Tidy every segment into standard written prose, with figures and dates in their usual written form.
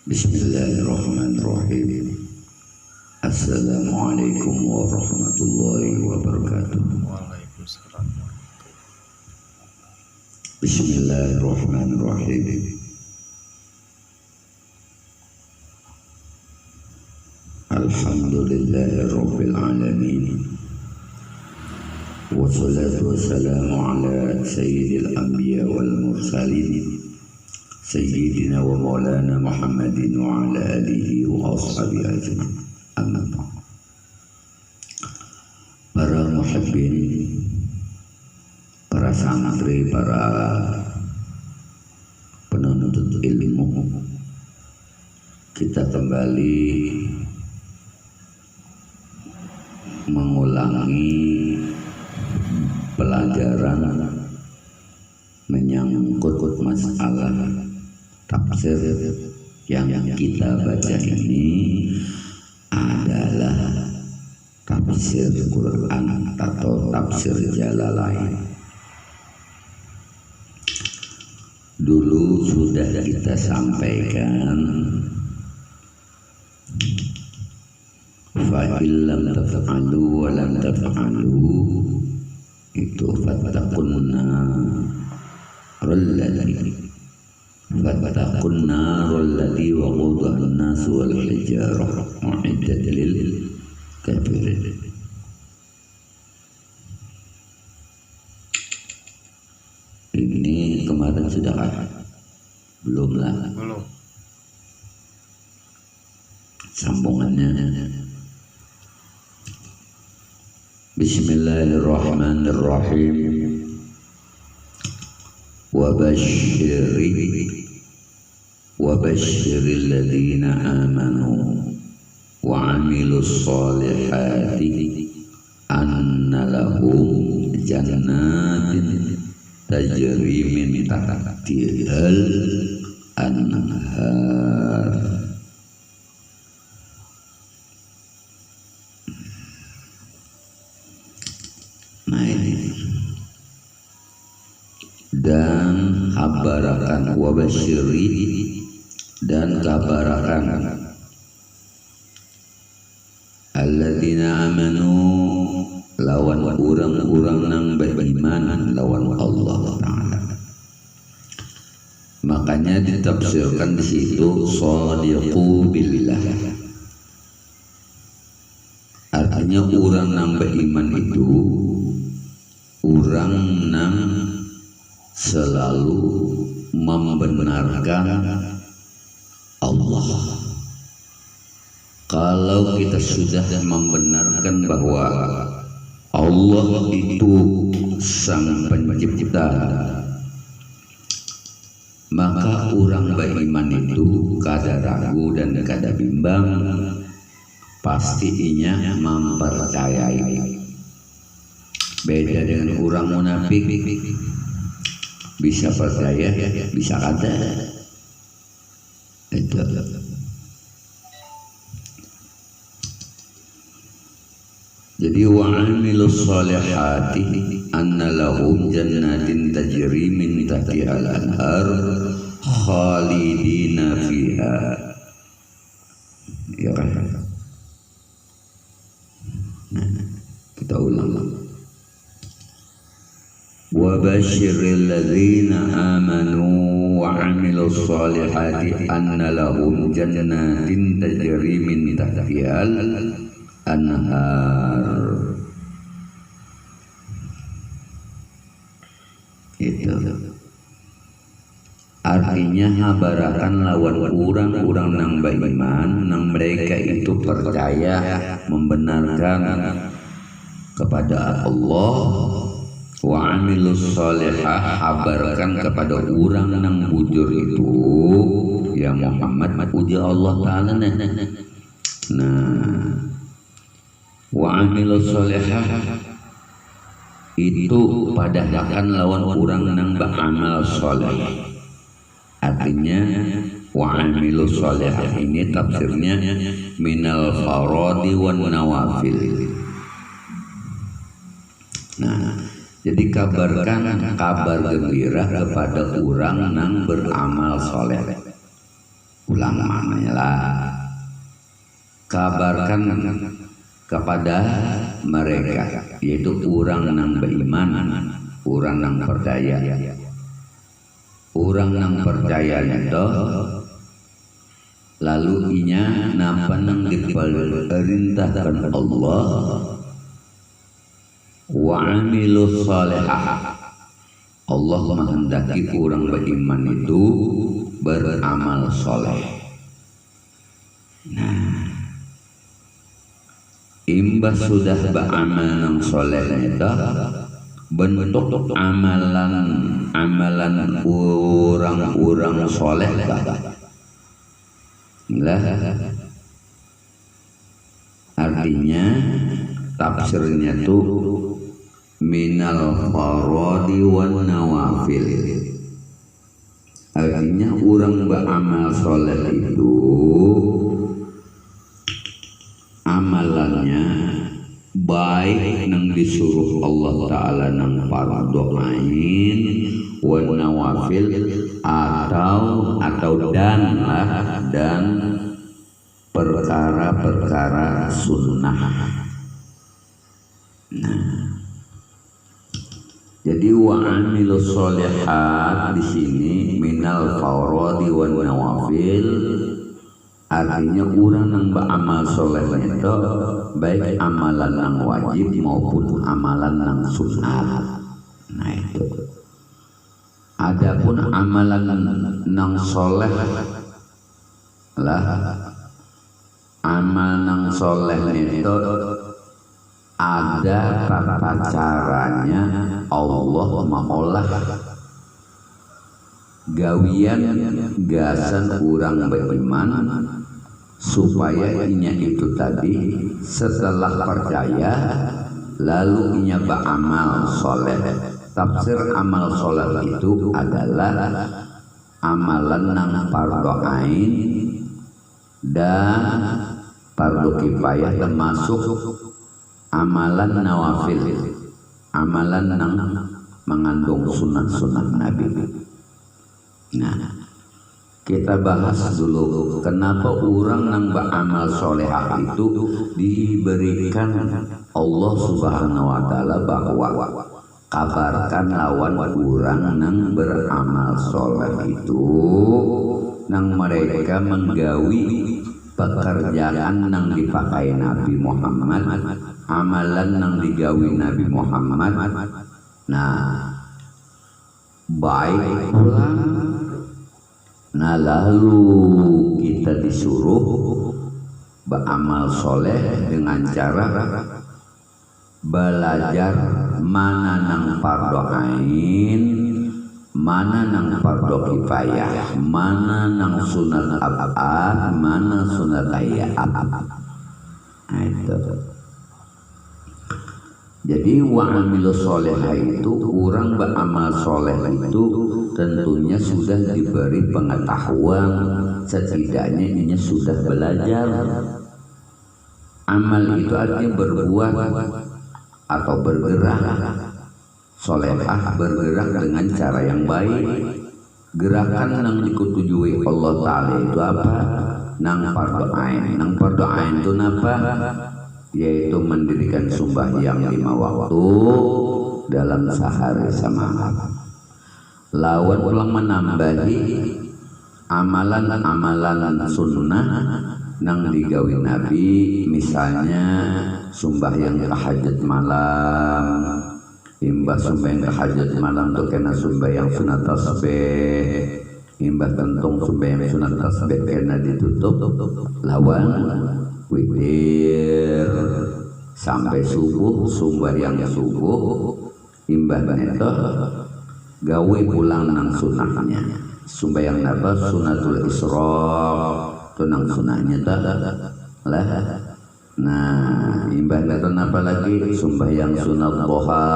Bismillahirrahmanirrahim. Assalamualaikum warahmatullahi wabarakatuh. Waalaikumsalam. Bismillahirrahmanirrahim. Alhamdulillahirabbil alamin. Wassalatu wassalamu ala sayyidil anbiya wal mursalin. Sayyidina wa maulana Muhammadin wa ala alihi wa ashabihi ajma'in. Amma ba'd. Para muhibbin, para santri, para penuntut ilmu, kita kembali mengulangi pelajaran menyangkut masalah tafsir. Yang kita baca ini adalah tafsir Quran atau tafsir Jalalain. Dulu sudah kita sampaikan, fa illam taf'alu wa lam taf'alu, itu fattaqun narul lati waquduha an-nas wal hijarah mu'iddat lil kafirin. Ini kemarin sudah kan? Belum lah. Belum. Sambungannya. Bismillahirrahmanirrahim. Wabashshiril ladzina amanu wa 'amilus sholihati anna lahum jannatin tajri min tahtihal anhar. Nah ini, dan kabarakan wabasyiri, dan kabarakan alladzina amanu, lawan urang-urang nang beriman lawan Allah Ta'ala. Makanya ditafsirkan di situ shadiqu billah. Artinya urang nang beriman itu urang nang selalu membenarkan Allah. Kalau kita sudah membenarkan bahwa Allah itu sang pencipta, maka orang beriman itu kada ragu dan kada bimbang, pastinya mempercayai. Beda dengan orang munafik, bisa percaya, bisa kada. Itu. Jadi wa'amilus sholihati anna lahum jannatin tajri min tahtihal anhar khalidina fiha. Ya kan? Nah, kita ulang. Wabashshiril ladzina amanu wa 'amilus sholihati anna lahum jannatin tajri min tahtihal anhar. Itu artinya habarakan lawan urang-urang nang beriman, nang mereka itu percaya membenarkan kepada Allah. Wa amilus sholihah, habarkan kepada urang nang bujur itu, ya Muhammad puji Allah Ta'ala. Nah, wa amilus sholihah itu padahkan lawan urang nang beramal soleh. Artinya wa amilus sholihah ini tafsirnya minal faradi wan nawafil. Nah, jadi kabarkan kabar gembira kepada orang nang beramal soleh. ulang maknanya lah, kabarkan kepada mereka, yaitu orang nang beriman, orang nang percaya, orang nang percaya itu lalu inya napa nang diperintahkan Allah wa amilus salihah. Allah menghendaki orang beriman itu beramal soleh. Nah, imbas sudah beramal nang soleh itu bentuk amalan orang-orang soleh lah. Artinya tafsirnya tuh minal faradi wan nawafil. Artinya orang beramal soleh itu amalannya baik nang disuruh Allah Ta'ala nang fardu ain wan nawafil atau dan perkara-perkara sunnah. Nah, jadi wa amilus sholihat di sini minal faradi wan nawafil artinya orang yang beramal soleh itu baik amalan yang wajib maupun amalan yang sunat. Nah itu. Adapun amalan yang soleh lah, amal yang soleh itu ada tata caranya. Allah mengolah gawian gasan orang beriman supaya inya itu tadi setelah percaya lalu inya beramal soleh. Tafsir amal soleh itu adalah amalan nang fardu ain dan fardu kifayah, termasuk amalan nawafil, amalan nang mengandung sunnah-sunnah Nabi. Nah, kita bahas dulu kenapa orang yang beramal solehah itu diberikan Allah Subhanahu wa Ta'ala bahwa kabarkan lawan orang yang beramal soleh itu nang mereka menggawi pekerjaan nang dipakai Nabi Muhammad, amalan nang digawi Nabi Muhammad. Nah, baik pulang. Nah lalu kita disuruh beramal soleh dengan cara belajar mana nang fardu ain, mana nang fardu kifayah, mana nang sunat abad, mana sunat ayat. Nah itu. Jadi wa amilus solehah itu orang beramal soleh itu tentunya sudah diberi pengetahuan, setidaknya ini sudah belajar. Amal itu artinya berbuat atau bergerak. Solehah bergerak dengan cara yang baik. Gerakan yang diketujui Allah Ta'ala itu apa? Nang fardu ain. Nang fardu ain itu apa? Yaitu mendirikan sembahyang 5 waktu dalam sehari semalam. Lawan ulang menambahi amalan-amalan sunnah nang digawi Nabi, misalnya sembahyang tahajud malam. Imbas sembahyang tahajud malam tuh kena sembahyang sunat tasbih. Imbas tentung sembahyang sunat tasbih kena ditutup lawan witir sampai subuh, sembahyang subuh. Imbas itu gawe pulang nang sunahnya. Sembahyang apa? Sunatul Isra. Tunang sunahnya lah. Nah, imbah itu apa lagi? Sembahyang sunat duha.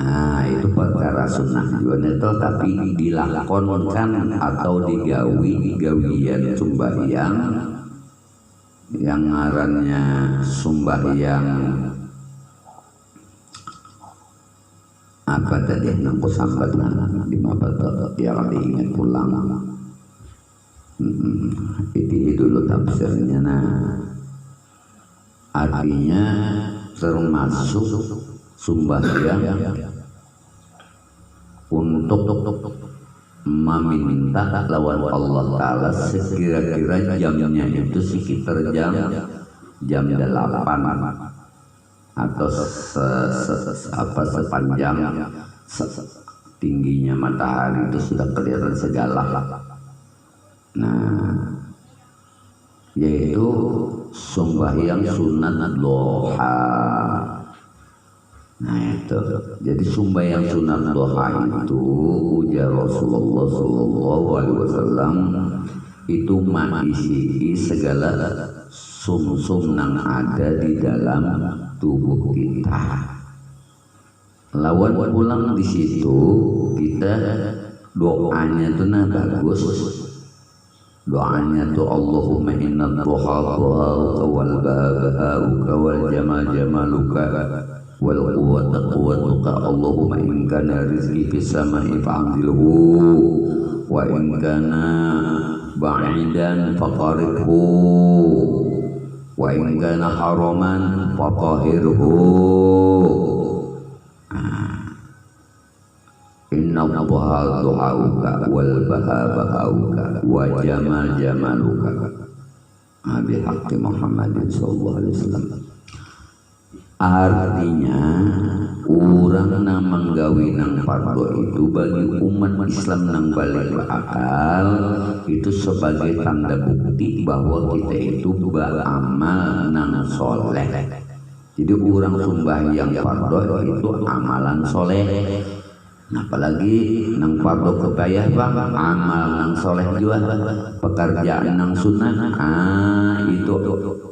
Nah, itu perkara sunnah juga itu, tapi dilakonkan atau digawi gawian sembahyang yang ngarannya sembahyang apa tadi nang sambat di mapa yang diingat pulang. Itu dulu tafsirnya. Nah, artinya termasuk sembahyang untuk meminta lawan Allah Ta'ala sekira-kira jamnya itu sekitar jam 8 atau sepanjang tingginya matahari itu sudah kelihatan segala. Nah, yaitu sembahyang sunat duha. Nah itu, jadi sembahyang sunat duha itu ujar Rasulullah SAW itu mengisi segala sum-sum yang ada di dalam tubuh kita. Lawan pulang di situ kita doanya tuh bagus. Doanya tuh Allahumma inna duha duhauka wal babauka wal jamal jamaluka wal quwwata quwwatuka Allahumma in kana rizqi fis samai fa'anzilhu wa in kana ba'idan faqaribhu wa in kana haraman fatahhirhu. Inna duha duhauka wal bahabahauka wa jamal jamaluka bi haqqi Muhammadin sallallahu alaihi wasallam. Artinya orang nang menggawi nang fardu itu bagi umat Islam nang balik akal itu sebagai tanda bukti bahwa kita itu beramal nang soleh. Jadi orang sembahyang fardu itu amalan soleh. Nah, apalagi nang fardu kifayah bang, amal nang soleh juga, pekerjaan nang sunnah. Itu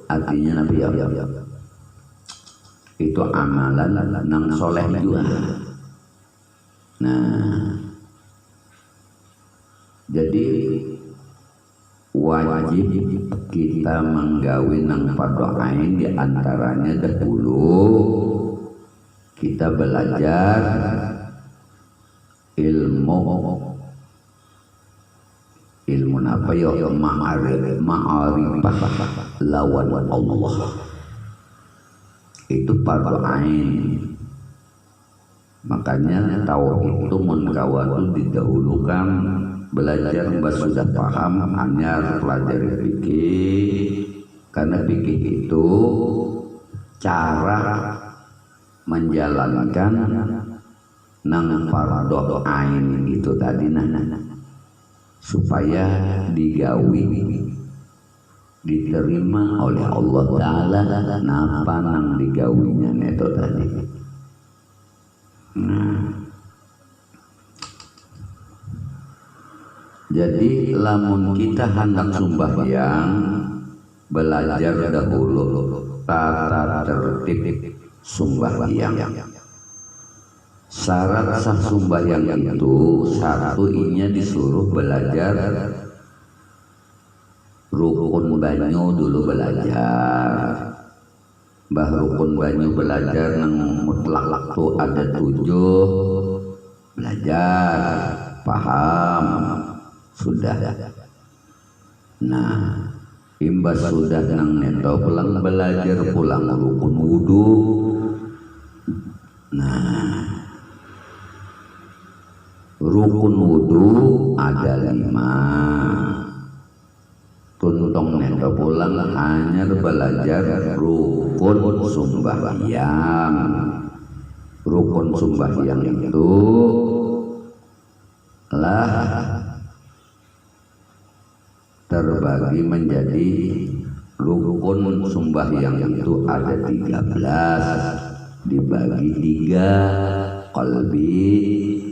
artinya Nabi ya. Itu amalan nang soleh juga. Nah, jadi wajib kita menggawi nang fardu ain, di antaranya dahulu kita belajar ilmu apa ya, ma'arifah lawan Allah. Itu fardu ain. Makanya tauhid itu mengkawatu didahulukan, belajar sudah paham hanya pelajari fikih, karena fikih itu cara menjalankan nang fardu ain itu tadi supaya digawi diterima oleh Allah Ta'ala. Napa nang digawinya itu tadi. Nah, jadi lamun kita hendak sembahyang, belajar dahulu tata tertib sembahyang. Syarat sah sembahyang itu satu, inya disuruh belajar rukun banyu dulu belajar. Bah rukun banyu belajar nang mutlak tu ada 7, belajar paham sudah. Nah, imbas sudah nang neto pulang belajar pulang rukun wudu. Nah, rukun wudu ada 5. Tuntong neto pulang hanya belajar rukun sembahyang. Rukun sembahyang itu lah terbagi menjadi rukun sembahyang itu ada 13, dibagi 3, qalbi,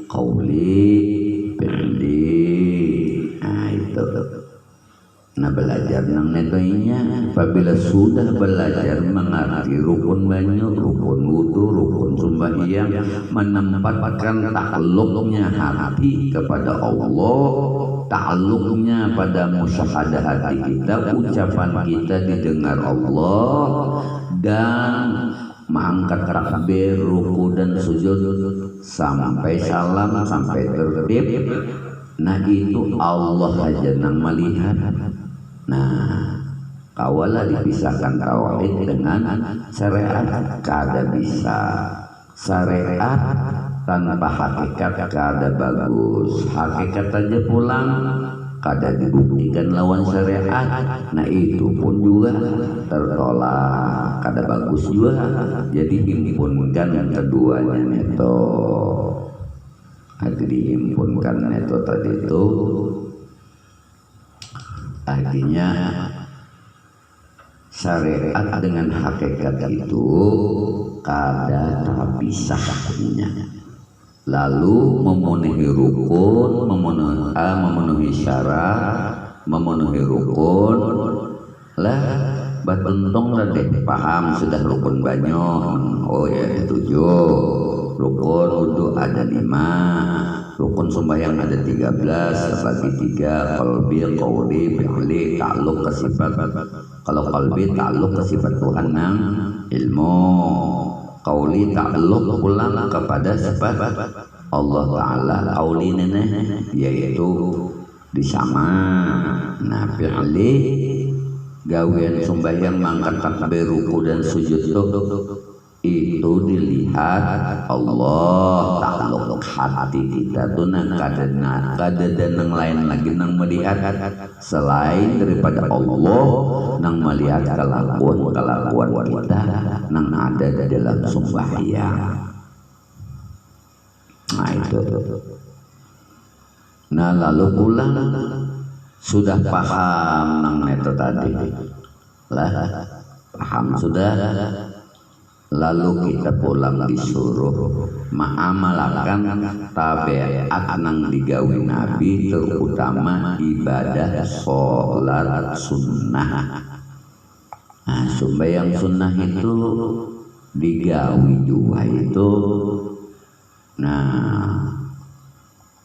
qauli, fi'li. Nah itu. Nah, belajar nang netoinya. Apabila sudah belajar mengerti rukun banyu, rukun wudu, rukun sembahyang, menempatkan takluknya hati kepada Allah, takluknya pada musyahadah hati kita, ucapan kita didengar Allah, dan mengangkat takbir, ruku dan sujud sampai salam, sampai tertib. Nah itu Allah aja nang melihat. Nah kawalah dipisahkan tauhid dengan syariat, kada bisa. Syariat tanpa hakikat kada bagus, hakikat aja pulang kada dibuktikan lawan syariat. Nah itu pun juga tertolak, kada bagus juga. Jadi himpunkan yang keduanya neto, dihimpunkan neto tadi itu artinya syariat dengan hakikat itu kada terpisahnya. Lalu memenuhi rukun, memenuhi syarat, memenuhi rukun lah batentong lah deh paham sudah rukun banyak. Oh ya 7 rukun wudu ada 5, rukun sembahyang ada 13 bagi 3, qalbi, qauli, fi'li, ta'alluq ke sifat. Kalau qalbi ta'alluq ke sifat Tuhan nang ilmu, qauli ta'alluq pulang kepada sifat Allah Ta'ala. Qauli nenek yaitu disama. Nah fi'li gawean sembahyang mangkat takbir ruku dan sujud itu dilihat Allah ta'alluq hati kita tuh nang kada nang lain lagi nang melihat selain daripada Allah nang melihat kelakuan kita nang ada di dalam sembahyang. Nah itu. Nah lalu pulang sudah paham nang neto tadi lah, paham sudah. Lalu kita pulang disuruh ma'amalakan tabiat nang digawe Nabi, terutama ibadah sholat sunnah. Nah sembahyang sunnah itu digawe juga itu. Nah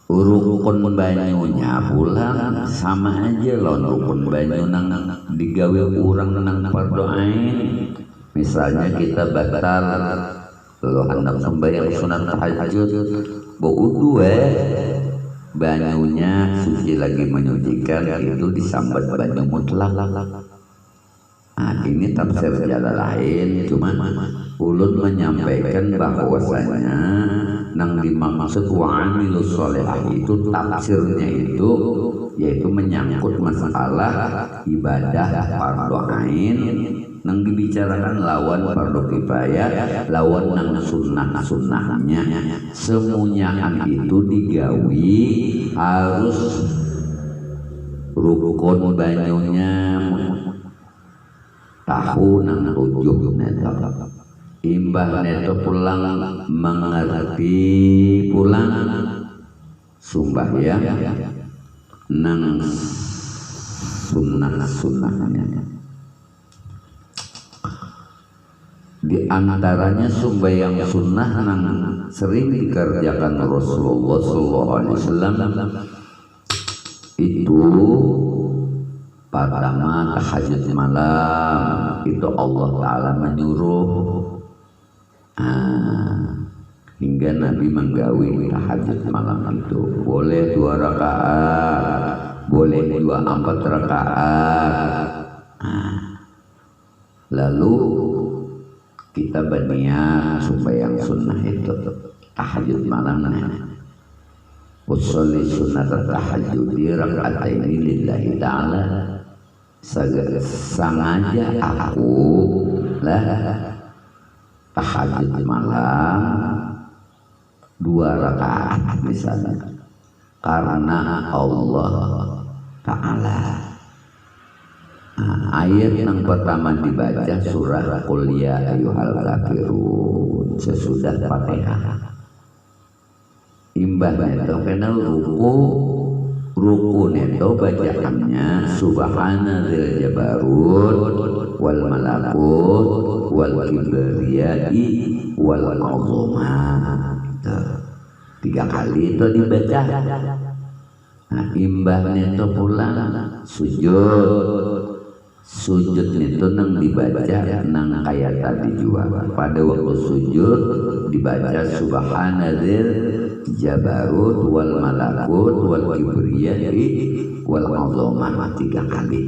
rukun banyunya pulang sama aja loh, rukun banyu nang digawe urang nang fardu ain. Misalnya kita batal lo hendak sembahyang sunat tahajud baudu banyunya suci lagi menyucikan itu disambat banyu mutlak. Nah ini tafsir jalan lain, cuma ulun menyampaikan bahwasanya nang dimaksud wa'amilus sholihah itu tafsirnya itu yaitu menyangkut masalah ibadah fardu ain nang dibicarakan lawan fardu kifayah, lawan nang sunnahnya. Semuanya itu digawi harus rukun banyunya tahu nang 7 neto. Imbah neto pulang mengerti pulang sembahyang nang sunnahnya. Di antaranya sembahyang sunnah nang sering dikerjakan Rasulullah SAW itu pertama tahajud malam. Itu Allah Ta'ala menyuruh hingga Nabi menggawi tahajud malam itu boleh 2 rakaat, boleh 4 rakaat. Lalu kita berniat sembahyang sunnah itu tahajud malamnya. Usolli sunnat tahajud di rakaataini lillahi ta'ala. Sengaja aku lah tahajud malam 2 rakaat misalnya karena Allah Ta'ala. Ayat yang pertama dibaca surah Qul ya ayyuhal kafirun sesudah Fatihah. Imbah itu kena ruku itu bacaannya subhana dzil jabarut wal malakut wal kibriyai wal azamah. 3 kali itu dibaca. Nah, imbahnya itu pulang sujud itu nang dibaca nang kayak tadi juga. Pada waktu sujud dibaca subhanadzil jabarut wal malakut wal kibriyai wal azamah 3 kali.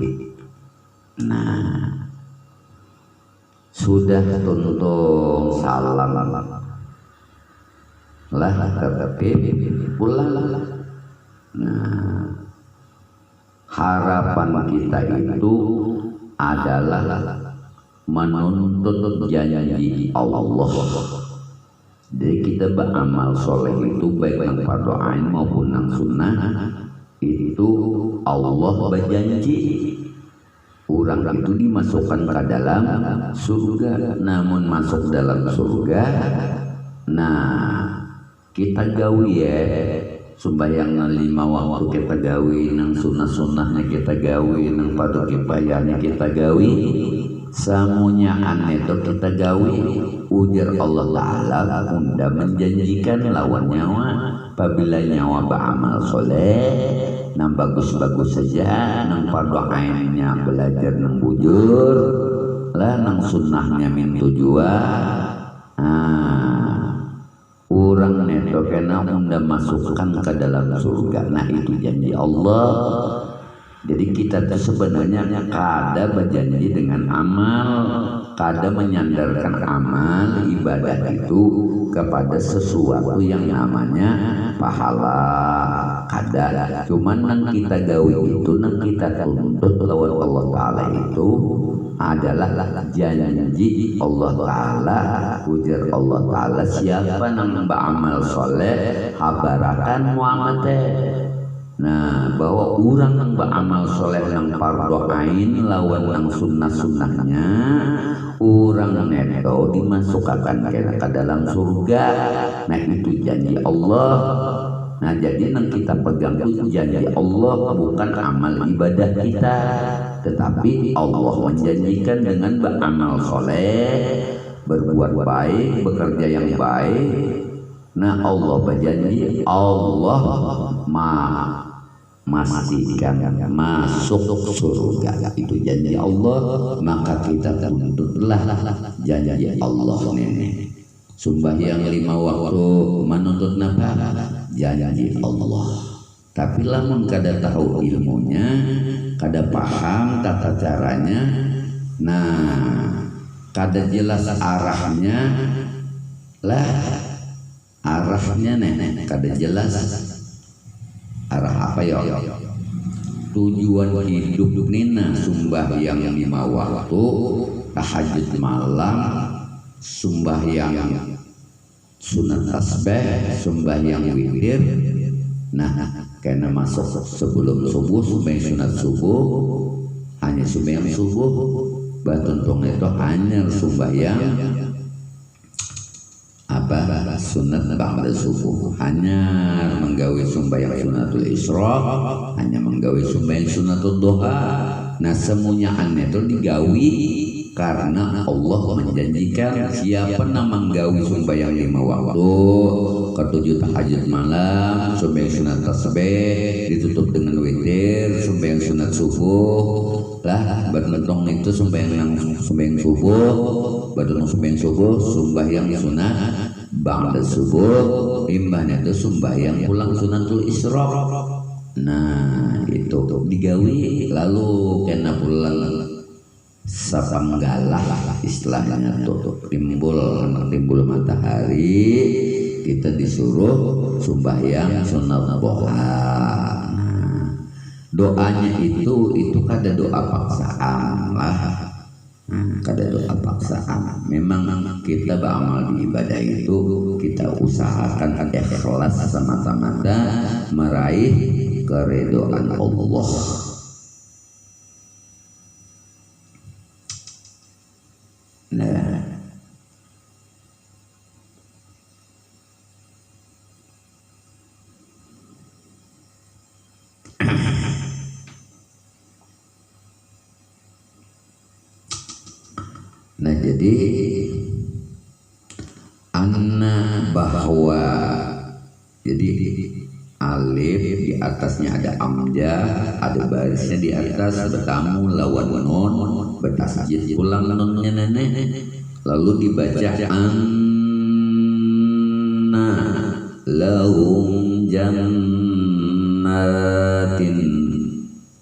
Nah, sudah tuntung salam lah tertib pulang. Nah, harapan kita itu adalah menuntut janji Allah. Jadi kita beramal soleh itu baik yang fardu ain maupun yang sunnah, itu Allah berjanji orang itu dimasukkan ke dalam surga. Namun masuk dalam surga, nah kita gawi ya sembahyang 5 waktu kita gawi, nang sunnah-sunnahnya kita gawi, nang fardu kifayahnya kita gawi, semuanya aneh itu kita gawi. Ujar Allah Ta'ala unda menjanjikan lawan nyawa apabila nyawa beramal soleh, nang bagus-bagus saja, nang fardu ainnya belajar nang bujur lah, nang sunnahnya min tujuan. Orang neto kena unda masukkan ke dalam surga. Nah itu janji Allah. Jadi kita tuh sebenarnya kada berjanji dengan amal, kada menyandarkan amal ibadah itu kepada sesuatu yang namanya pahala, kada. Cuman nang kita gawe itu, nang kita tuntut lawan Allah Ta'ala itu adalah janji Allah Ta'ala. Ujar Allah Ta'ala, siapa nang beramal soleh habarakan Muhammad. Nah, bahwa orang yang beramal soleh yang fardu ain lawan yang sunnah-sunnahnya, orang neto dimasukkan ke dalam surga. Nah itu janji Allah. Nah jadi yang kita pegang itu janji Allah, bukan amal ibadah kita, tetapi Allah menjanjikan dengan beramal soleh, berbuat baik, bekerja yang baik. Nah Allah berjanji, Allah memastikan masuk surga. Itu janji Allah, maka kita tuntutlah janji Allah nenek. Sembahyang 5 waktu menuntut napa? Janji Allah. Tapi lamun kada tahu ilmunya, kada paham tata caranya, nah kada jelas arahnya lah. Arahnya nenek kada jelas. Arah apa ya? Tujuan hidup nina sembahyang 5 waktu, tahajud malam, sembahyang sunat tasbih, sembahyang witir. Nah, karena masuk sebelum subuh sembahyang sunat subuh, hanya sembahyang subuh. Batuntong itu hanya sembahyang apa sunat ba'da subuh, hanya menggawe sembahyang sunatul isra, hanya menggawe sembahyang sunatul duha. Nah semuanya aneh itu digawi karena Allah menjanjikan siapa yang menggawe sembahyang 5 waktu, ketujuh tahajud malam, sembahyang sunat tasbih ditutup dengan witir, sembahyang sunat subuh lah. Bermentong itu sembahyang subuh, bermentong sembahyang subuh, sembahyang sunat ba'da subuh, imbahnya itu sembahyang pulang sunatul isra. Nah itu digawi, lalu kena pulang sapanggalah istilahnya tuh timbul matahari, kita disuruh sembahyang sunat duha. Nah, doanya itu kada doa paksaan lah. Kada doa paksaan. Memang kita beramal di ibadah itu kita usahakan ikhlas semata-mata meraih keridhaan Allah. Nah jadi anna bahwa jadi alif di atasnya ada amjad, ada barisnya di atas bertamu lawan nun, bertasjid pulang nunnya nenek, lalu dibaca anna lahum jannatin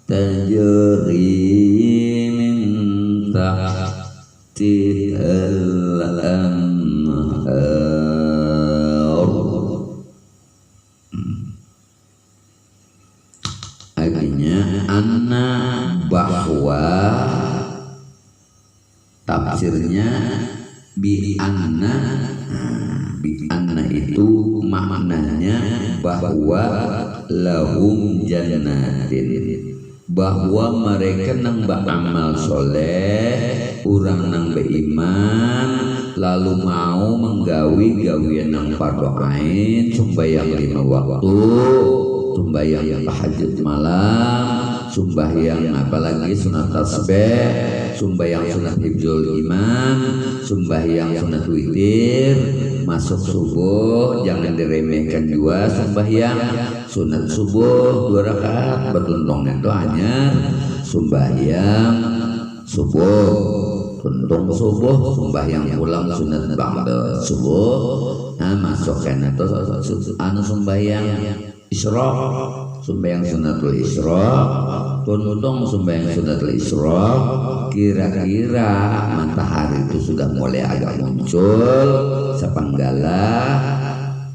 tajri min tahtihal anhar. Artinya anna bahwa, tafsirnya bi anna. Bi anna itu maknanya bahwa lahum jannatin, bahwa mereka nang beramal soleh, urang nang beriman, lalu mau menggawi gawian nang fardu ain, sembahyang 5 waktu, sembahyang tahajud malam, sembahyang apalagi sunat tasbih, sembahyang sunat hifdzul iman, sembahyang sunat witir, masuk subuh jangan diremehkan juga, sembahyang sunat subuh 2 rakaat bertuntung itu hanya sembahyang subuh, tuntung subuh, sembahyang pulang sunat ba'da subuh. Nah masuk kan itu anu sembahyang isyraq, sembahyang sunatul isyraq, tuntung sembahyang sunatul isyraq. Kira-kira matahari itu sudah mulai agak muncul sepanggala,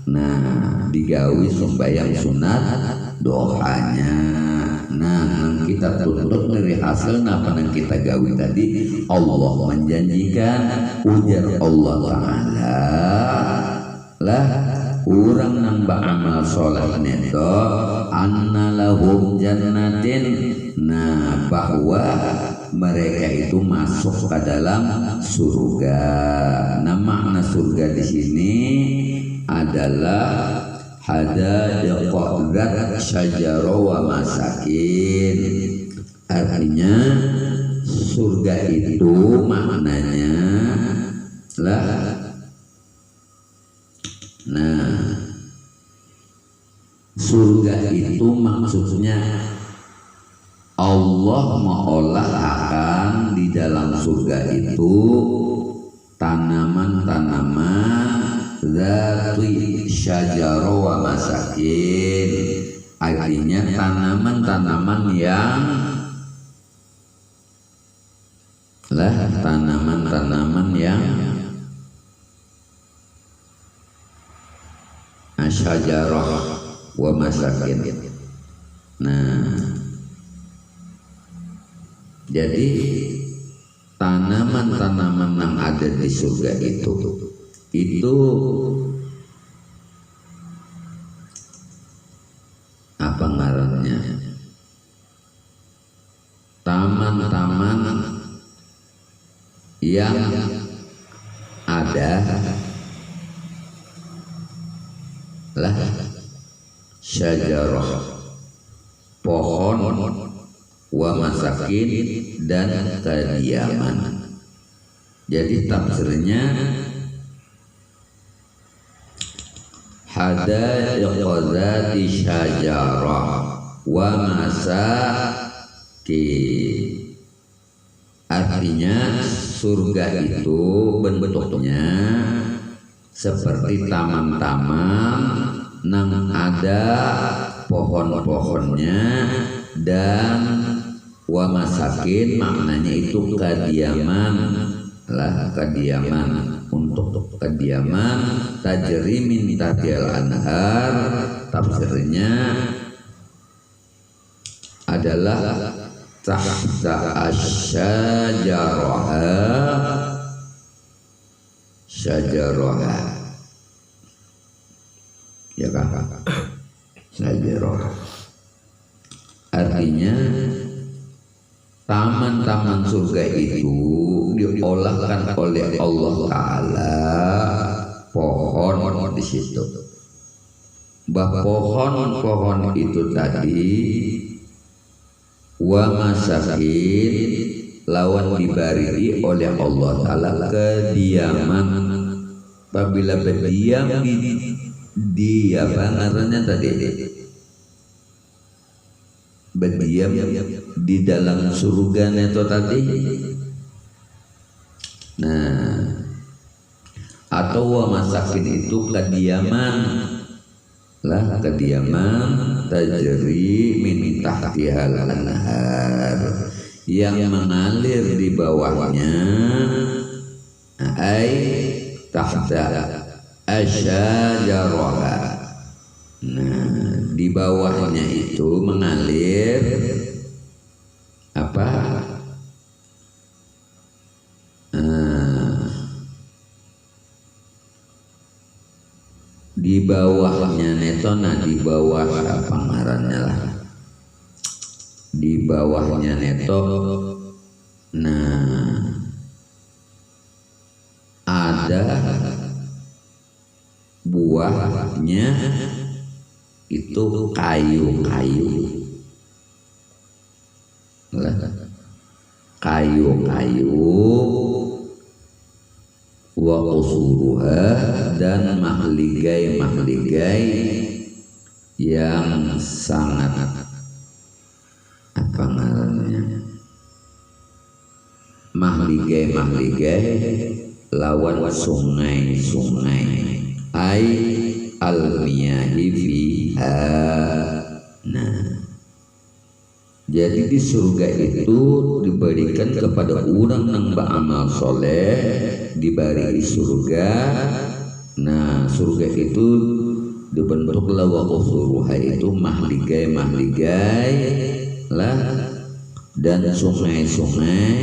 nah digawi sembahyang sunat doanya. Nah kita tuntut dari hasil apa yang kita gawi tadi. Allah menjanjikan ujar Allah Ta'ala lah urang nang beramal soleh neto anna lahum jannatin, nah bahwa mereka itu masuk ke dalam surga. Nah makna surga di sini adalah hadaiqa dzat syajara wa masakin. Artinya surga itu maknanya lah, nah surga itu maksudnya Allah mengolah akan di dalam surga itu tanaman-tanaman dzati syajara wa masakin. Artinya tanaman-tanaman yang lah, tanaman-tanaman yang syajarah wa masakin. Nah jadi tanaman-tanaman yang ada di surga itu apa ngarannya? Taman-taman yang ada lah syajarah, pohon, wa masakin, dan kediaman. Jadi tafsirnya hadaiqa dzati syajarah wa masakin. Artinya surga itu bentuknya seperti taman-taman nang ada pohon-pohonnya, dan wa masakin maknanya itu kediaman lah, kediaman, untuk kediaman tajri min tahtihal anhar. Tafsirnya adalah tahta syajarah ya kan, syajarah artinya taman-taman surga itu diolahkan oleh Allah Ta'ala pohon di situ. Pohon-pohon itu tadi wa masakin lawan dibari oleh Allah Ta'ala kediaman. Apabila berdiam di apa namanya tadi, berdiam di dalam surga itu tadi. Nah, atau wa masakin itu kediaman lah kediaman tajri min tahtihal anhar yang mengalir di bawahnya ai tahta asyajarah. Nah, di bawahnya itu mengalir apa? Di bawahnya netona, di bawah apa ngarannya lah, di bawahnya neto. Nah, ada buahnya itu kayu-kayu, wa usuruha dan mahligai yang sangat apa namanya, mahligai lawan sungai ai al-miyahi fiha. Nah, jadi di surga itu diberikan kepada orang yang beramal soleh, diberi surga. Nah, surga itu dibentuk lawa usuruha itu mahligai lah, dan sungai-sungai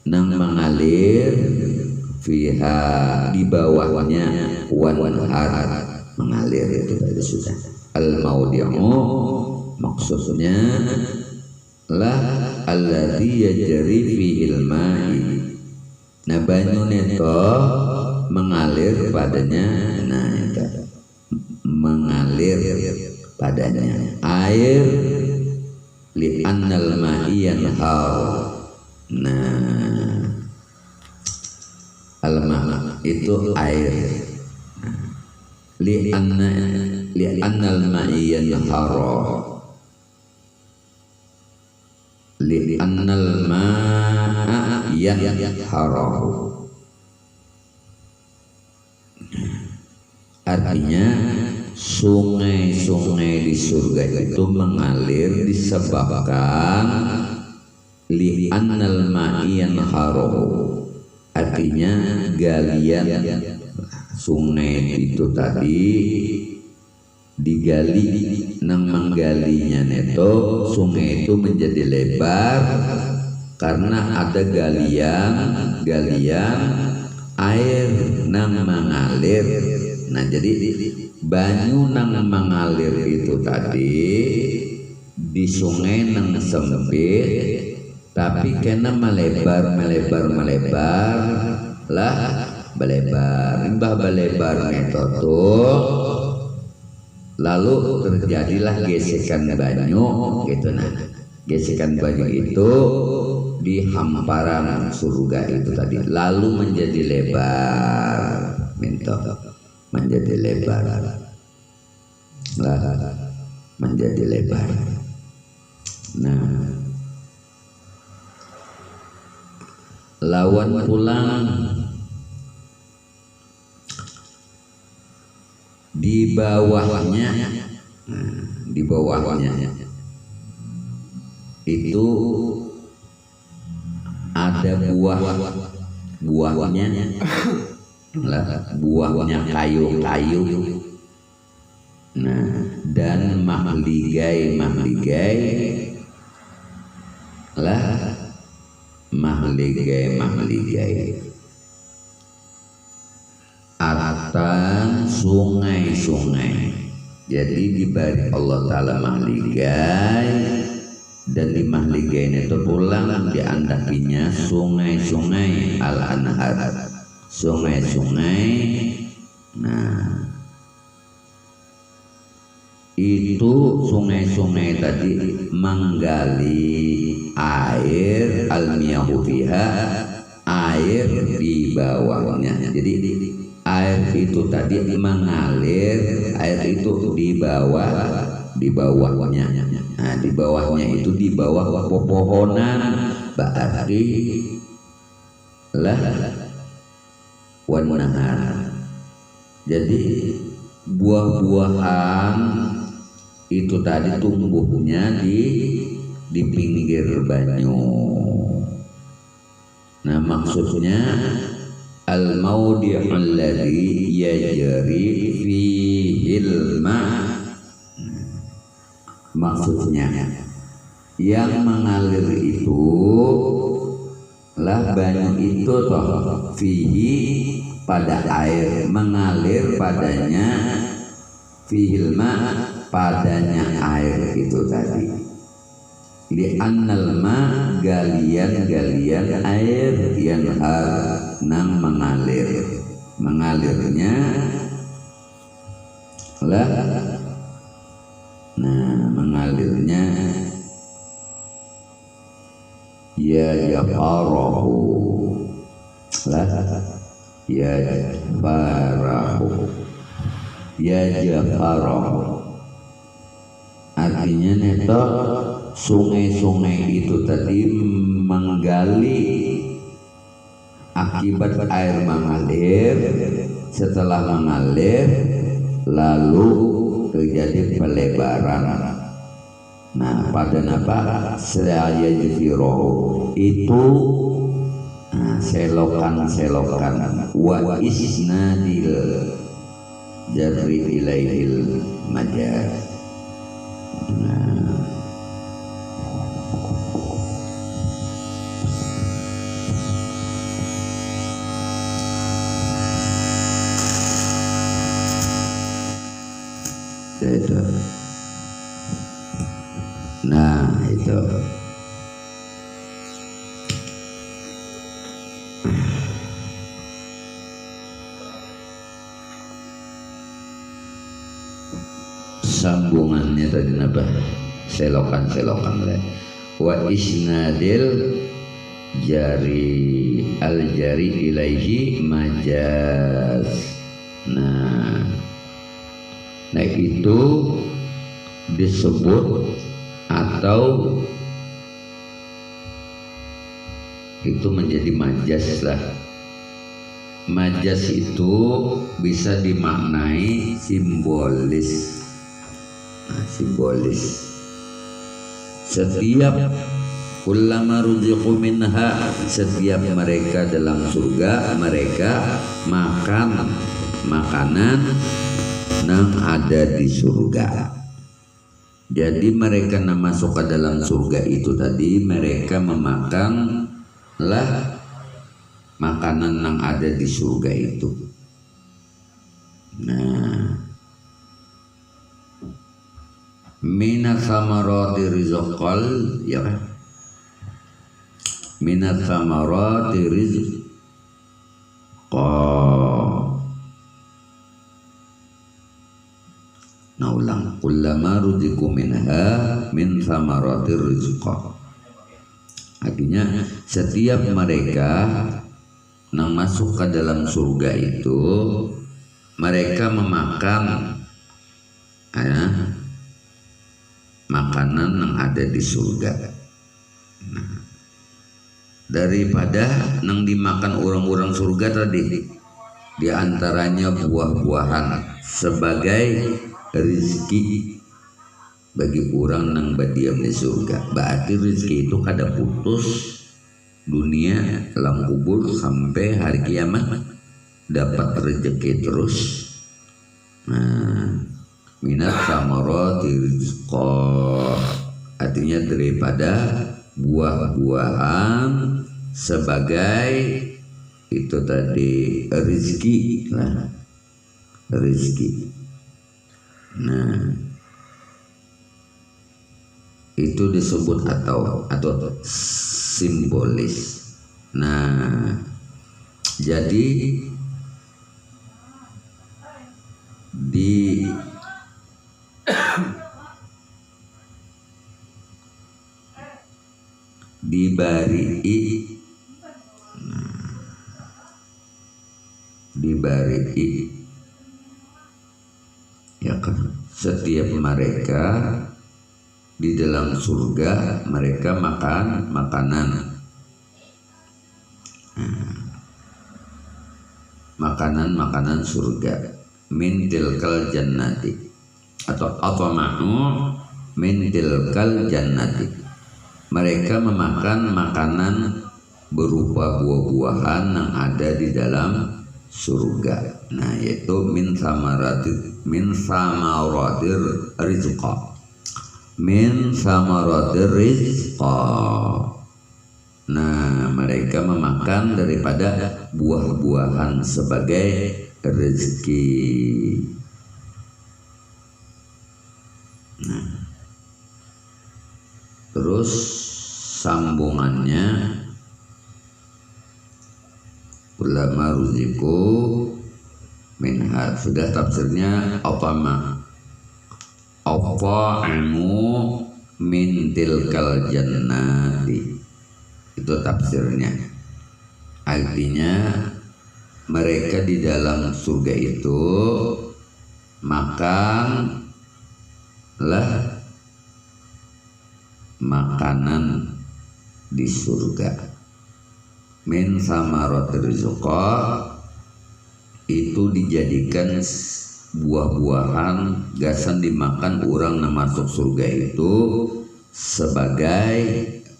nang mengalir fiha di bawahnya, wanhar mengalir itu tadi sudah. Al-maudi'u maksudnya lah alladzi yajri fihil ma'i. Nah, banyu neto mengalir padanya. Nah, itu mengalir padanya air li annal ma'i yanhar. Nah, al-ma itu air, li annal ma'i yanhar, li annal ma'a yanhar. Artinya sungai-sungai di surga itu mengalir disebabkan li annal ma'i yanhar. Artinya galian sungai itu tadi digali, nang menggalinya neto sungai itu menjadi lebar karena ada galian air nang mengalir. Nah, jadi banyu nang mengalir itu tadi di sungai nang sempit tapi kena melebar lah, belebar metodo, lalu terjadilah gesekan banyu gitu. Nah, gesekan banyu itu di hamparan surga itu tadi lalu menjadi lebar, menjadi lebar lah, menjadi lebar. Nah, lawan pulang di bawahnya, di bawahnya itu ada buahnya lah, buahnya kayu-kayu. Nah, dan mahligai lah, mahligai atan sungai-sungai. Jadi diberi Allah Ta'ala mahligai, dan di mahligai itu pulang diandakinya sungai-sungai al-anhar, sungai-sungai. Nah, itu sungai-sungai tadi menggali air al-miyahu fiha, air di bawahnya. Jadi air itu tadi mengalir, air itu di bawahnya. Nah, di bawahnya itu di bawah pepohonan, berarti lah wanahar. Jadi buah-buahan itu tadi tumbuhnya di pinggir banyu. Nah, maksudnya al-mawdi'ul ladzi yajri fihil ma', maksudnya yang mengalir itu lah banyu itu toh fihi pada air, mengalir padanya, fihil ma' padanya air itu tadi. Li'annal ma' galian air yang nang mengalirnya lah. Nah, mengalirnya ya jafarahu lah, ya jafarahu artinya neto sungai-sungai itu tadi menggali akibat air mengalir. Setelah mengalir lalu terjadi pelebaran. Nah, pada napa saya jufiro itu selokan-selokan wa isnadil jarri ilaihil majaz. Nah, itu. Nah, itu sambungannya tadi apa? Selokan-selokan lah. Wa isnadil jari al jari ilaihi majaz. Nah, itu disebut atau itu menjadi majaz lah. Majaz itu bisa dimaknai simbolis. Nah, simbolis. Setiap kullama ruziqu minha, setiap mereka dalam surga mereka makan makanan yang ada di surga. Jadi mereka yang masuk ke dalam surga itu tadi mereka memakan lah makanan yang ada di surga itu. Nah, minat samarati rizqal, ya kan? Minat samarati rizqal. Nah, ulang, kullama ruziqu minha min samaratir rizqa. Artinya setiap mereka yang masuk ke dalam surga itu mereka memakan makanan yang ada di surga. Nah, daripada yang dimakan orang-orang surga tadi diantaranya buah-buahan sebagai rezeki bagi orang yang berdiam di surga. Berarti rezeki itu kada putus dunia alam kubur sampai hari kiamat dapat rezeki terus. Nah, minat samarati rizqa artinya daripada buah-buahan sebagai itu tadi rezeki lah, rezeki. Nah, itu disebut atau simbolis. Nah, jadi dibari ya kan, setiap mereka di dalam surga mereka makan makanan, makanan surga. min tilkal jannati, atau atma'u min tilkal jannati. Mereka memakan makanan berupa buah-buahan yang ada di dalam surga. Nah, yaitu min samaratir rizqa. Min samaratir rizqa. Nah, mereka memakan daripada buah-buahan sebagai rezeki. Nah, terus sambungannya ulama ruziku minha, sudah tafsirnya at'amu min tilkal jannati, itu tafsirnya. Artinya mereka di dalam surga itu makanlah makanan di surga. Min samaratir rizqa, itu dijadikan buah-buahan gasan dimakan orang yang masuk surga itu sebagai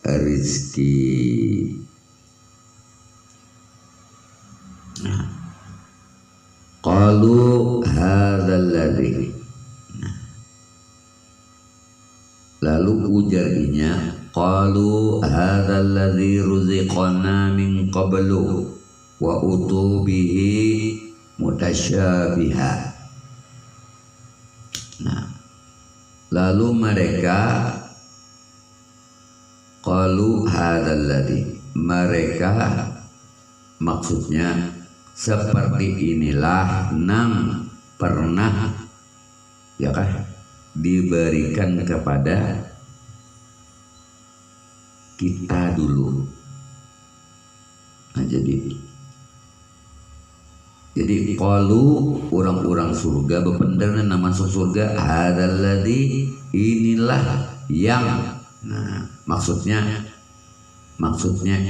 rezeki. Nah, qalu hadzal ladzi, lalu ujarnya, qalu hadzal ladzi ruziqana min qablu wa utu bihi mutasyabiha. Nah, lalu mereka qalu hadzal ladzi, mereka maksudnya seperti inilah nang pernah ya kan diberikan kepada kita dulu. Nah, jadi qalu orang-orang surga bependerna nama masuk surga, hadzalladzi, inilah yang. Nah, maksudnya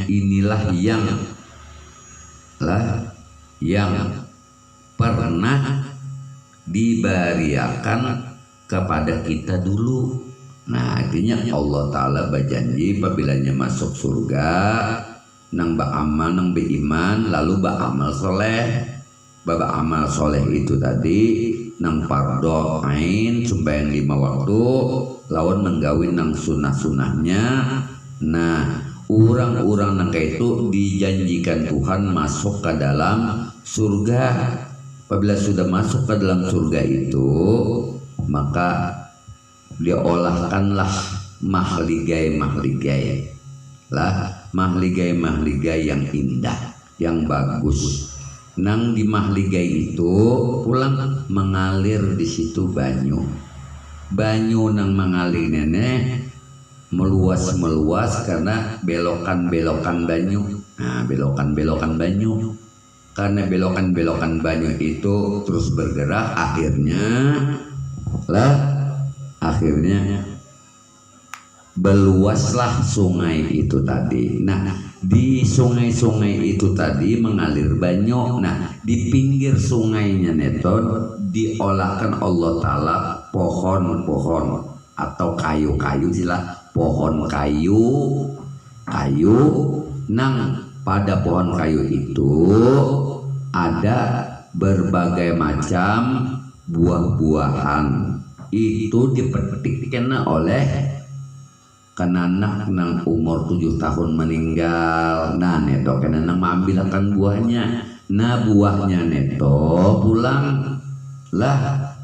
inilah yang pernah diberikan kepada kita dulu. Nah, artinya Allah Ta'ala berjanji apabila masuk surga nang beramal, nang beriman, lalu beramal soleh. Beramal soleh itu tadi nang fardu ain sembahyang 5 waktu, lawan menggawin nang sunah-sunahnya. Nah, orang-orang nang itu dijanjikan Tuhan masuk ke dalam surga. Apabila sudah masuk ke dalam surga itu, maka dia olahkanlah mahligai yang indah, yang bagus. Nang di mahligai itu pulang mengalir di situ banyu nang mengalir nenek meluas karena belokan banyu. Nah, belokan banyu, karena belokan banyu itu terus bergerak, akhirnya beluaslah sungai itu tadi. Nah, di sungai itu tadi mengalir banyu. Nah, di pinggir sungainya neton diolahkan Allah Ta'ala pohon-pohon atau kayu-kayu, pohon kayu. Nang pada pohon kayu itu ada berbagai macam buah-buahan. Itu dipetikkan oleh anak nang umur 7 tahun meninggal. Nah, neto kena nang mengambilkan buahnya. Nah, buahnya neto pulang lah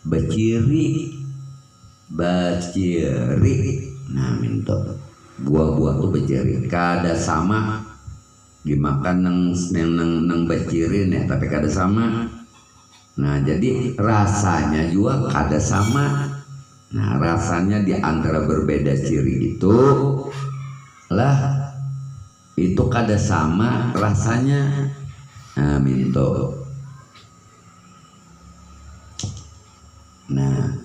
beciri. Nah, minto buah-buah tuh beciri kada sama dimakan nang beciri nih, tapi kada sama. Nah, jadi rasanya juga kada sama. Nah, rasanya di antara berbeda ciri itu kada sama rasanya. Nah, minto. Nah,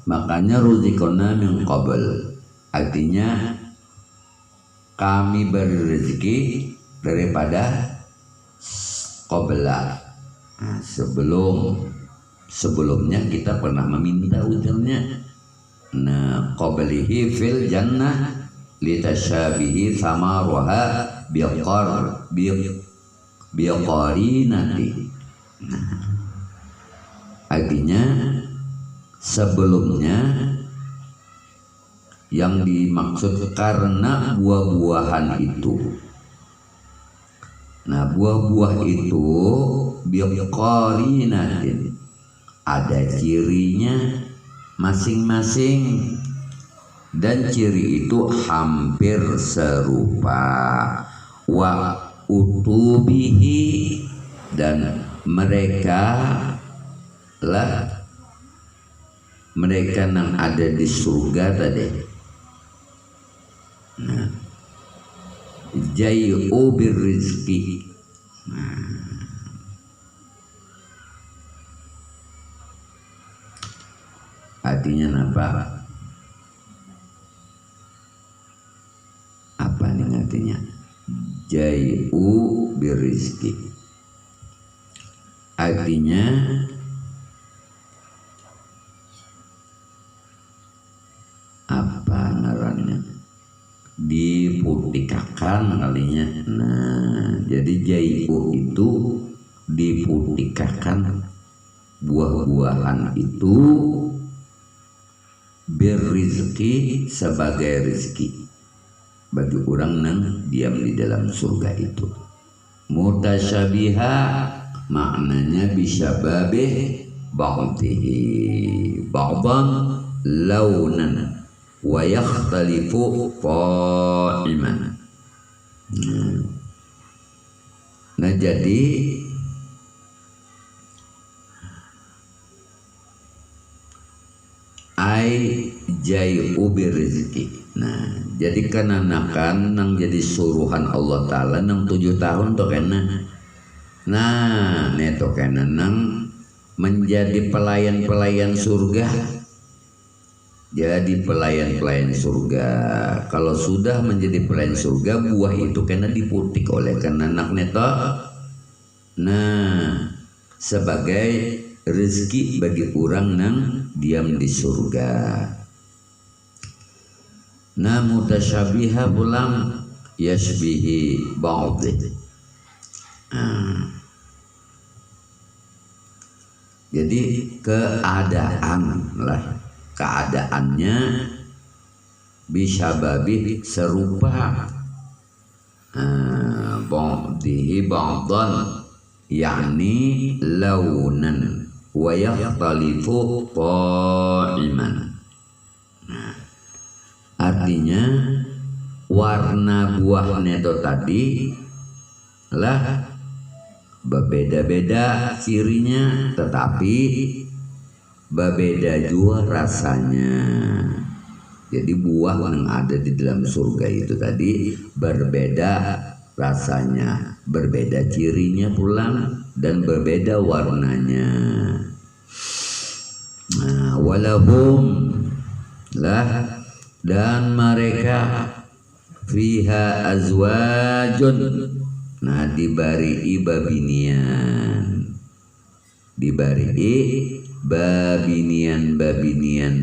makanya ruzikona min qabl, artinya kami beri rezeki daripada qabla, Nah, sebelumnya kita pernah meminta ujarnya. Nah, qablihi fil jannah litasyabihi samaruha biqarinati. Nah, artinya sebelumnya yang dimaksud karena buah-buahan itu. Nah, buah-buah itu biqarinatin, ada cirinya masing-masing, dan ciri itu hampir serupa. Wa utubihi, dan mereka yang ada di surga tadi. Nah, jai'u birrizqi. Artinya apa? Apa nih artinya? Jai'u birrizqi. Artinya apa ngarannya? Diputikakan kalinya. Nah, jadi jai'u itu diputikakan buah-buahan itu birrizqi, sebagai rezeki bagi orang yang diam di dalam surga itu. Mutasyabiha maknanya bisyababih ba'dihi ba'dan launan wa yakhtalifu qa'iman. Nah, jadi ai jai'u birrizqi. Nah, jadi kananakan nang jadi suruhan Allah Ta'ala nang 7 tahun to kena. Nah, neto kena nang menjadi pelayan-pelayan surga. Jadi pelayan-pelayan surga. Kalau sudah menjadi pelayan surga, buah itu kena diputik oleh kananak neto. Nah, sebagai rezeki bagi orang nang diam di surga. Nah, mutasyabiha pulang yashbihi ba'dih. Jadi keadaannya bisyababih serupa. Ba'dihi ba'dan yakni launan wa yakhtalifu qa'iman. Nah, artinya warna buahnya itu tadi lah berbeda-beda cirinya, tetapi berbeda juga rasanya. Jadi buah yang ada di dalam surga itu tadi berbeda rasanya, berbeda cirinya pulang, dan berbeda warnanya. Nah, walahum lah, dan mereka fiha azwajun. Nah, dibari babinian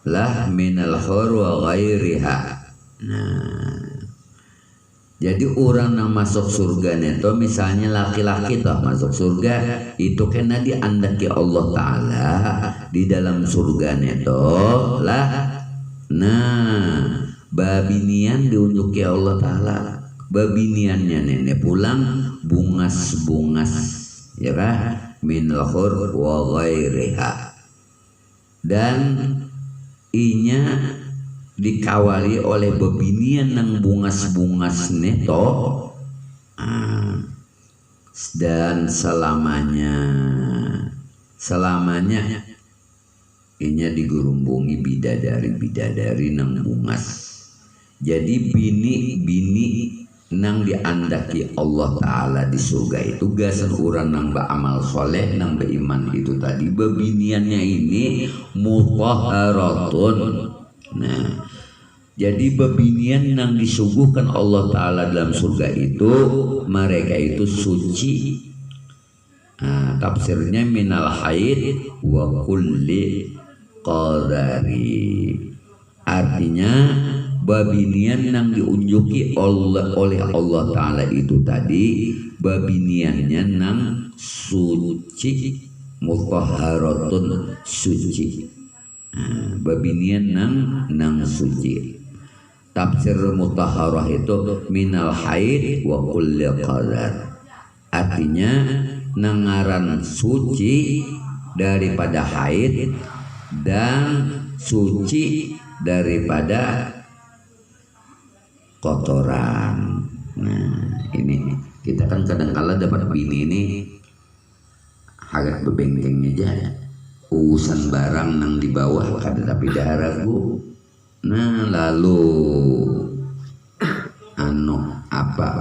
lah minal khur wa ghairiha. Nah, jadi orang yang masuk surga neto, misalnya laki-laki toh masuk surga itu kena diandaki Allah Ta'ala di dalam surga neto lah. Nah, babinian diunjuki Allah Ta'ala. Babiniannya nenek pulang bungas-bungas, ya kan? Min lahur wa ghairiha. Dan inya dikawali oleh babinian yang bungas-bungas neto. Dan selamanya inya digurumbungi bidadari nang bungas. Jadi bini nang diandaki Allah Ta'ala di surga itu gasan urang nang beramal soleh, nang beriman itu tadi babiniannya ini mutahharatun. Nah, jadi babinian nang disuguhkan Allah Ta'ala dalam surga itu mereka itu suci Tafsirnya minal haid wa kulli qadari. Artinya babinian yang diunjuki oleh Allah Ta'ala itu tadi babiniannya nang suci mutahharatun suci. Babinian nang suci. Tafsir mutahharah itu minal haid wa kulli qadar. Artinya nangaran suci daripada haid dan suci daripada kotoran. Nah, ini kita kan kadang-kala dapat bini ini agak bebengkeng aja, urusan barang nang di bawah kada tapi daharagu. Nah, lalu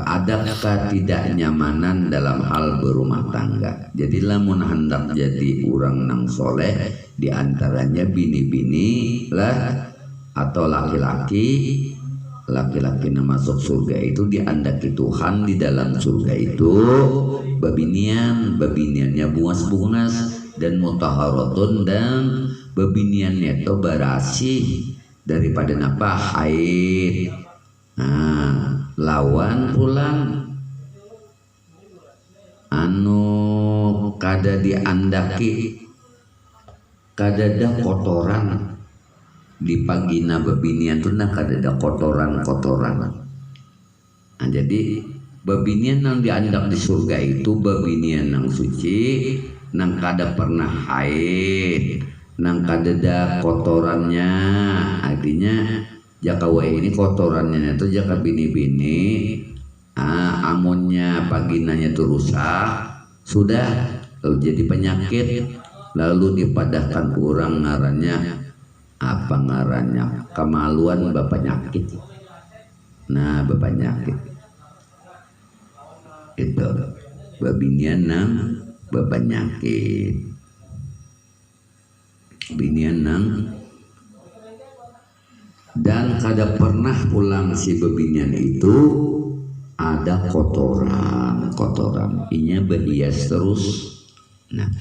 adakah ketidaknyamanan dalam hal berumah tangga. Jadi lamun hendak jadi orang nang soleh, diantaranya bini-bini lah atau laki-laki yang masuk surga itu diandaki Tuhan di dalam surga itu babiniannya bungas-bungas dan mutahharatun, dan babiniannya itu barasih daripada napa haid. Lawan pulang kada diandaki kadada kotoran di pagina babinian tuh kadada kotoran. Jadi babinian yang diandak di surga itu babinian yang suci, nang kada pernah haid, nang kadada kotorannya. Artinya jaka wae ini kotorannya itu jaka bini-bini amonnya paginanya itu rusak sudah lalu jadi penyakit, lalu dipadahkan orang ngarannya kemaluan bapak nyakit. Nah, bapak nyakit itu babinian nang bapak nyakit, binian nang. Dan kada pernah pulang si bebinian itu ada kotoran. Inya berhias terus. Nah,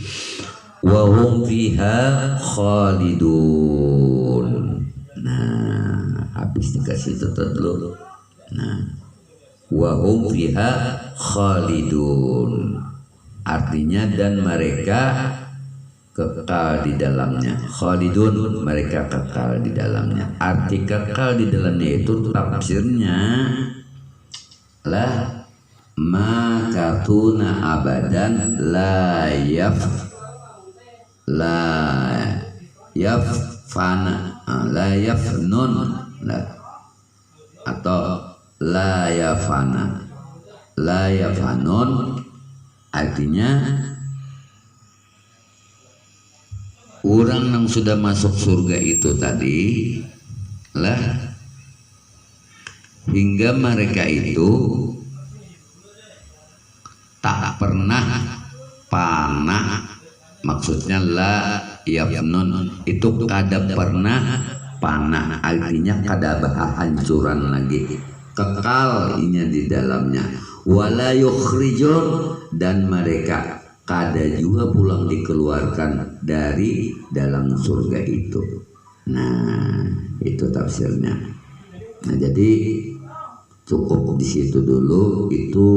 wa hum fiha khalidun. Nah, habis dikasih itu dulu. Nah, wa hum fiha khalidun. Artinya dan mereka kekal di dalamnya. Khalidun, mereka kekal di dalamnya. Arti kekal di dalamnya itu tafsirnya lah makatuna abadan la yafnun atau la yafanun. Artinya orang yang sudah masuk surga itu tadi lah hingga mereka itu tak pernah panah. Maksudnya la yafnun itu kada pernah panah, artinya kada hancuran lagi, kekal inya di dalamnya. Wala yukhrijun, dan mereka kada juga pulang dikeluarkan dari dalam surga itu. Nah, itu tafsirnya. Nah, jadi cukup di situ dulu. Itu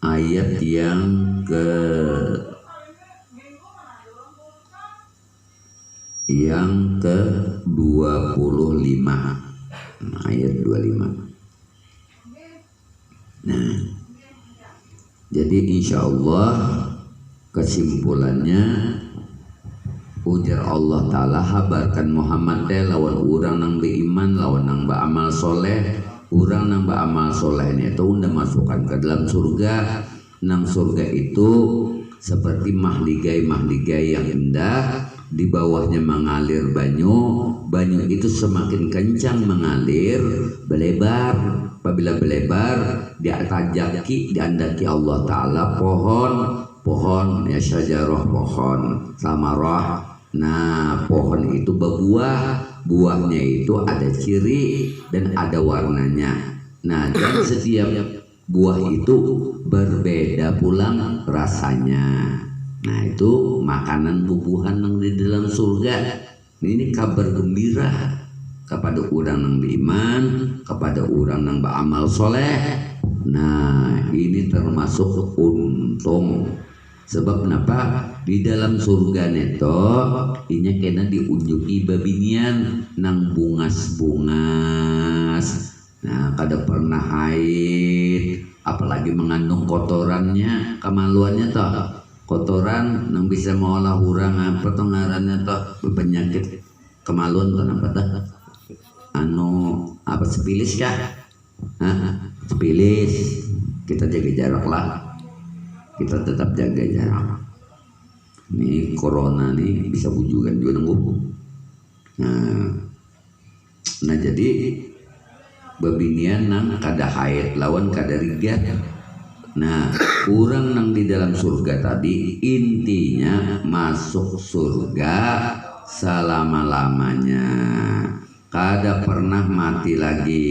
ayat yang ke-25. Ayat 25. Nah, jadi insya Allah kesimpulannya ujar Allah Ta'ala habarkan Muhammad teh lawan urang nang beriman, lawan nang beramal soleh. Urang nang beramal soleh ini itu udah masukkan ke dalam surga. Nang surga itu seperti mahligai yang indah, di bawahnya mengalir banyu itu semakin kencang mengalir, belebar. Apabila belebar, diandaki Allah Ta'ala pohon ya syajarah, pohon samarah. Nah, pohon itu buahnya itu ada ciri dan ada warnanya. Nah, dan setiap buah itu berbeda pulang rasanya. Nah itu makanan bubuhan yang di dalam surga. Ini kabar gembira kepada orang yang beriman, kepada orang yang beramal soleh. Nah ini termasuk untung. Sebab kenapa? Di dalam surga neto inya kena diunjuki babinian nang bungas-bungas. Nah kada pernah haid, apalagi mengandung kotorannya, kemaluannya toh. Kotoran nang bisa mengolah urang apa toh ngarannya toh penyakit kemaluan toh apa toh? Apa sepilis kah? Sepilis. Kita jaga jarak lah. Kita tetap jaga jarak. Ini corona nih bisa bujukan juga nunggu. Nah jadi babinian nang kada haid lawan kada rigat. Nah kurang nang di dalam surga tadi intinya masuk surga selama-lamanya. Kada pernah mati lagi.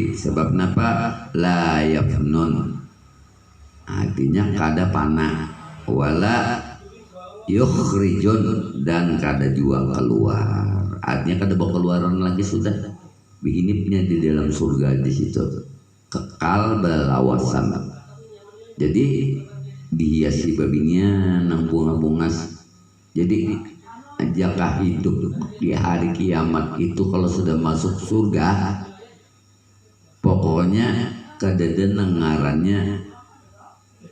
Sebab kenapa? La yafnun. Artinya kada panah wala yukhrijun dan kada jual keluar. Artinya kada bawa keluaran lagi sudah. Behinipnya di dalam surga di situ. Kekal belawasan. Jadi dihiasi babinya nang bunga-bungas. Jadi ajakah hidup di hari kiamat itu kalau sudah masuk surga pokoknya kadada ngarannya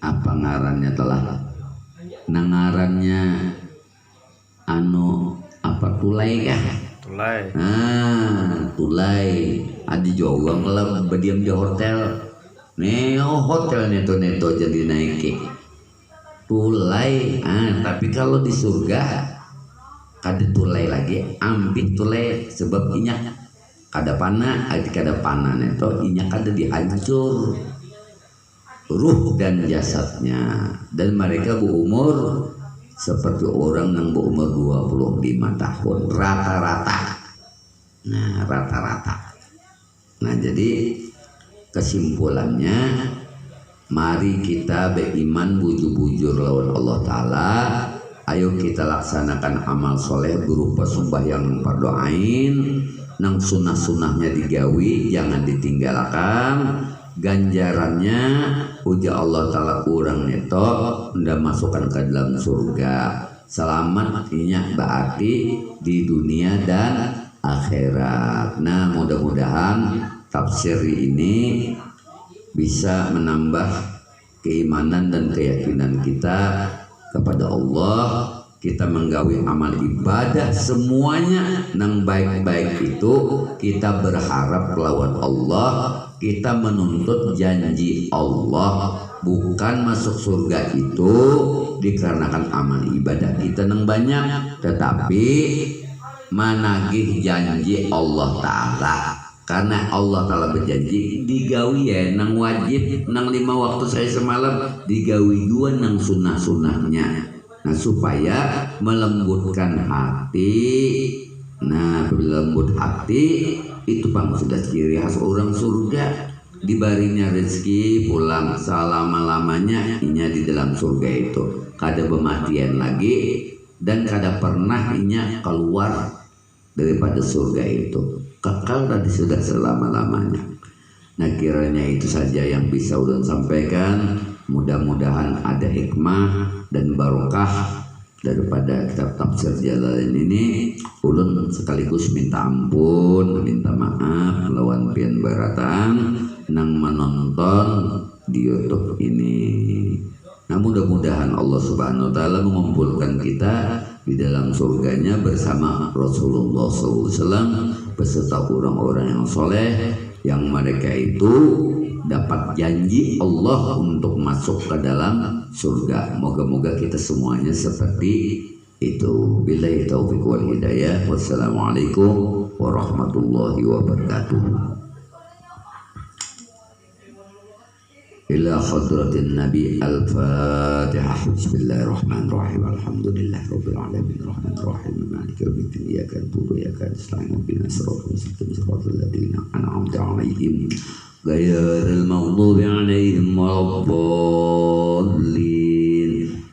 apa ngarannya telah nangarannya apa tulai kah? Tulai adi jawang lah badiam di hotel hotel neto jadi naik tulai tapi kalau di surga kada tulai lagi ambit tulai sebab inya kada panah kada panah neto inya kada dihancur ruh dan jasadnya dan mereka berumur seperti orang yang berumur 25 tahun rata-rata. Nah jadi kesimpulannya mari kita beriman bujur-bujur lawan Allah Ta'ala. Ayo kita laksanakan amal soleh berupa sembahyang fardu ain nang sunah-sunahnya digawi jangan ditinggalkan. Ganjarannya uja Allah Ta'ala kurang neto ndak masukkan ke dalam surga selamat artinya berarti di dunia dan akhirat. Nah mudah-mudahan tafsir ini bisa menambah keimanan dan keyakinan kita kepada Allah. Kita menggawi amal ibadah semuanya nang baik-baik itu kita berharap lawan Allah. Kita menuntut janji Allah, bukan masuk surga itu dikarenakan amal ibadah kita nang banyak, tetapi menagih janji Allah Ta'ala. Karena Allah Ta'ala berjanji digawi ya nang wajib nang 5 waktu saya semalam digawi 2 nang sunnah-sunnahnya. Nah supaya melembutkan hati. Nah lembut hati itu bang sudah ciri khas orang surga. Dibarinya rezeki pulang selama-lamanya inya di dalam surga itu kada bematian lagi dan kada pernah inya keluar daripada surga itu, kekal tadi sudah selama-lamanya. Nah kiranya itu saja yang bisa ulun sampaikan. Mudah-mudahan ada hikmah dan barokah daripada kitab tafsir Jalalain ini. Ulun sekaligus minta ampun, minta maaf lawan pian baratan nang menonton di YouTube ini. Nah mudah-mudahan Allah Subhanahu wa Ta'ala mengumpulkan kita di dalam surganya bersama Rasulullah SAW beserta orang-orang yang soleh yang mereka itu dapat janji Allah untuk masuk ke dalam surga. Moga-moga kita semuanya seperti itu. Billahi taufiq wal hidayah. Wassalamualaikum warahmatullahi wabarakatuh. Ila hadratin Nabi al-Fatihah. Bismillahirrahmanirrahim. Alhamdulillahi rabbil alamin arrahmanir rahim maliki yaumiddin iyyaka na'budu wa iyyaka nasta'in ihdinas siratal mustaqim siratal ladzina an'amta 'alaihim غير المغضوب عليهم ولا الضالين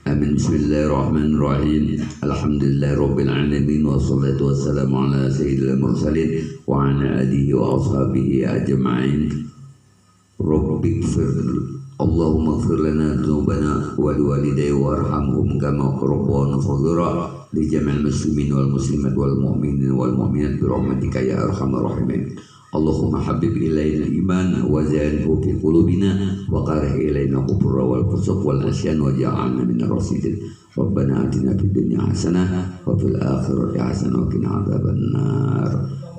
آمين. بسم الله الرحمن الرحيم. الحمد لله رب العالمين والصلاة والسلام على سيد المرسلين وعلى آله وأصحابه أجمعين. رب اغفر اللهم اغفر لنا ذنوبنا ولوالدي وارحمهم كما ربونا صغيرا لجميع المسلمين والمسلمات والمؤمنين والمؤمنات برحمتك يا أرحم الراحمين. اللهم حبب إلينا الإيمان وزينه في قلوبنا وكره إلينا الكفر والفسوق والعصيان واجعلنا من الراشدين. ربنا آتنا في الدنيا حسنة وفي الآخرة حسنة وقنا عذاب النار.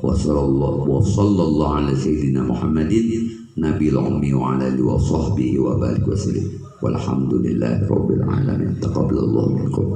وصلى الله على سيدنا محمد نبي الأمي وعلى آله وصحبه وبارك وسلم والحمد لله رب العالمين. تقبل الله منكم.